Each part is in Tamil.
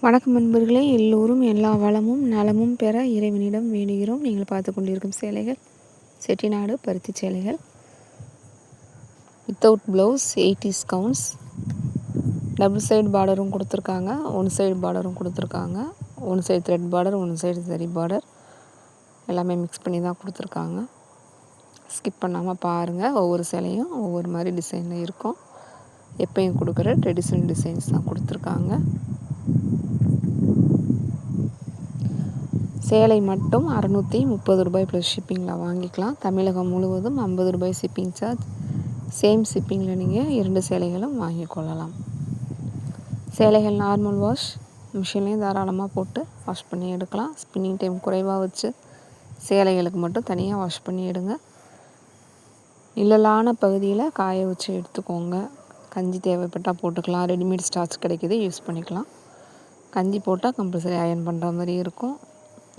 வணக்கம் நண்பர்களே, எல்லோரும் எல்லா வளமும் நலமும் பெற இறைவனிடம் வேண்டுகிறோம். நீங்கள் பார்த்து கொண்டிருக்கும் சேலைகள் செட்டிநாடு பருத்தி சேலைகள். Without blouse, 80s counts. Double side பார்டரும் கொடுத்துருக்காங்க, ஒன் சைடு பார்டரும் கொடுத்துருக்காங்க. One side thread border, one side zari border, எல்லாமே மிக்ஸ் பண்ணி தான் கொடுத்துருக்காங்க. ஸ்கிப் பண்ணாமல் பாருங்கள். ஒவ்வொரு சேலையும் ஒவ்வொரு மாதிரி டிசைனில் இருக்கும். எப்பயும் கொடுக்குற ட்ரெடிஷ்னல் டிசைன்ஸ் தான் கொடுத்துருக்காங்க. சேலை மட்டும் 630 ரூபாய் ப்ளஸ் ஷிப்பிங்கில் வாங்கிக்கலாம். தமிழகம் முழுவதும் 50 ரூபாய் ஷிப்பிங் சார்ஜ். சேம் ஷிப்பிங்கில் நீங்கள் 2 சேலைகளும் வாங்கிக்கொள்ளலாம். சேலைகள் நார்மல் வாஷ், மிஷின்லேயும் தாராளமாக போட்டு வாஷ் பண்ணி எடுக்கலாம். ஸ்பின்னிங் டைம் குறைவாக வச்சு சேலைகளுக்கு மட்டும் தனியாக வாஷ் பண்ணி எடுங்க. நிழலான பகுதியில் காய வச்சு எடுத்துக்கோங்க. கஞ்சி தேவைப்பட்டால் போட்டுக்கலாம். ரெடிமேட் ஸ்டார்ச் கிடைக்கிது, யூஸ் பண்ணிக்கலாம். கஞ்சி போட்டால் கம்பல்சரி அயர்ன் பண்ணுற மாதிரி இருக்கும்.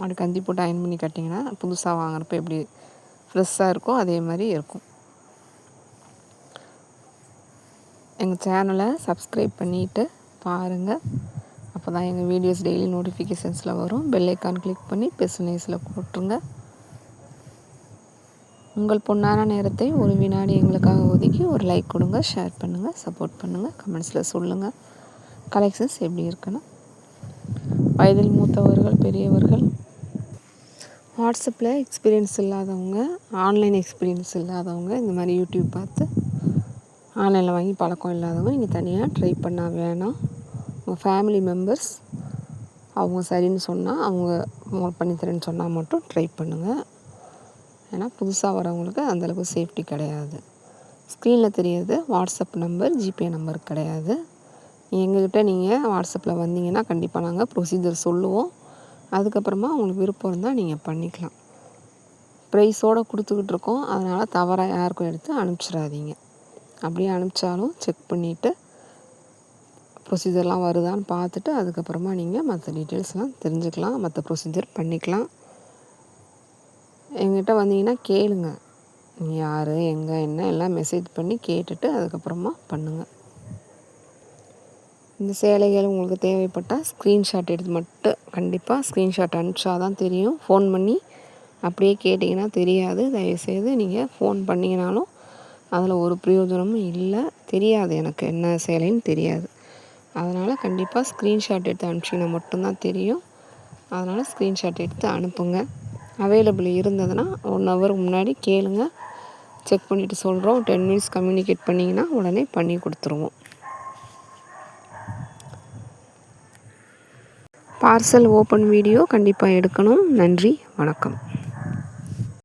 அப்படி கஞ்சி போட்டு அயர்ன் பண்ணி கட்டிங்கன்னா புதுசாக வாங்குறப்ப எப்படி ஃப்ரெஷ்ஷாக இருக்கோ அதே மாதிரி இருக்கும். எங்கள் சேனலை சப்ஸ்கிரைப் பண்ணிவிட்டு பாருங்கள். அப்போ தான் எங்கள் வீடியோஸ் டெய்லி நோட்டிஃபிகேஷன்ஸில் வரும். பெல் ஐக்கான் கிளிக் பண்ணி பெர்சனைஸில் போட்டுருங்க. உங்கள் பொன்னான நேரத்தை ஒரு வினாடி எங்களுக்காக ஒதுக்கி ஒரு லைக் கொடுங்க, ஷேர் பண்ணுங்கள், சப்போர்ட் பண்ணுங்கள், கமெண்ட்ஸில் சொல்லுங்கள் கலெக்ஷன்ஸ் எப்படி இருக்குன்னு. வயதில் மூத்தவர்கள், பெரியவர்கள், வாட்ஸ்அப்பில் எக்ஸ்பீரியன்ஸ் இல்லாதவங்க, ஆன்லைன் எக்ஸ்பீரியன்ஸ் இல்லாதவங்க, இந்த மாதிரி யூடியூப் பார்த்து ஆன்லைனில் வாங்கி பழக்கம் இல்லாதவங்க நீங்கள் தனியாக ட்ரை பண்ண வேணாம். உங்கள் ஃபேமிலி மெம்பர்ஸ் அவங்க சரின்னு சொன்னால், அவங்க பண்ணித்தரேன்னு சொன்னால் மட்டும் ட்ரை பண்ணுங்கள். ஏன்னா புதுசாக வரவங்களுக்கு அந்தளவுக்கு சேஃப்டி கிடையாது. ஸ்க்ரீனில் தெரியுது வாட்ஸ்அப் நம்பர், ஜிபே நம்பர் கிடையாது. எங்ககிட்ட நீங்கள் வாட்ஸ்அப்பில் வந்தீங்கன்னா கண்டிப்பாக நாங்கள் ப்ரொசீஜர் சொல்லுவோம். அதுக்கப்புறமா உங்களுக்கு விருப்பம் இருந்தால் நீங்கள் பண்ணிக்கலாம். ப்ரைஸோடு கொடுத்துக்கிட்டு இருக்கோம். அதனால் தவறாக யாருக்கும் எடுத்து அனுப்பிச்சிடாதீங்க. அப்படியே அனுப்பிச்சாலும் செக் பண்ணிவிட்டு ப்ரொசீஜர்லாம் வருதான்னு பார்த்துட்டு அதுக்கப்புறமா நீங்கள் மற்ற டீட்டெயில்ஸ்லாம் தெரிஞ்சுக்கலாம், மற்ற ப்ரொசீஜர் பண்ணிக்கலாம். எங்கிட்ட வந்தீங்கன்னா கேளுங்க, நீங்கள் யார், எங்கே, என்ன எல்லாம் மெசேஜ் பண்ணி கேட்டுட்டு அதுக்கப்புறமா பண்ணுங்கள். இந்த சேலைகள் உங்களுக்கு தேவைப்பட்டால் ஸ்க்ரீன்ஷாட் எடுத்து மட்டும் கண்டிப்பாக ஸ்க்ரீன்ஷாட் அனுப்பிச்சா தான் தெரியும். ஃபோன் பண்ணி அப்படியே கேட்டிங்கன்னா தெரியாது. தயவுசெய்து நீங்கள் ஃபோன் பண்ணிங்கனாலும் அதில் ஒரு பிரயோஜனமும் இல்லை. தெரியாது, எனக்கு என்ன சேலைன்னு தெரியாது. அதனால் கண்டிப்பாக ஸ்க்ரீன்ஷாட் எடுத்து அனுப்பிச்சிங்கன்னா மட்டும்தான் தெரியும். அதனால் ஸ்க்ரீன்ஷாட் எடுத்து அனுப்புங்க. அவைலபிள் இருந்ததுன்னா 1 ஹவர் முன்னாடி கேளுங்க, செக் பண்ணிவிட்டு சொல்கிறோம். 10 மினிட்ஸ் கம்யூனிகேட் பண்ணிங்கன்னா உடனே பண்ணி கொடுத்துருவோம். பார்சல் ஓப்பன் வீடியோ கண்டிப்பாக எடுக்கணும். நன்றி, வணக்கம்.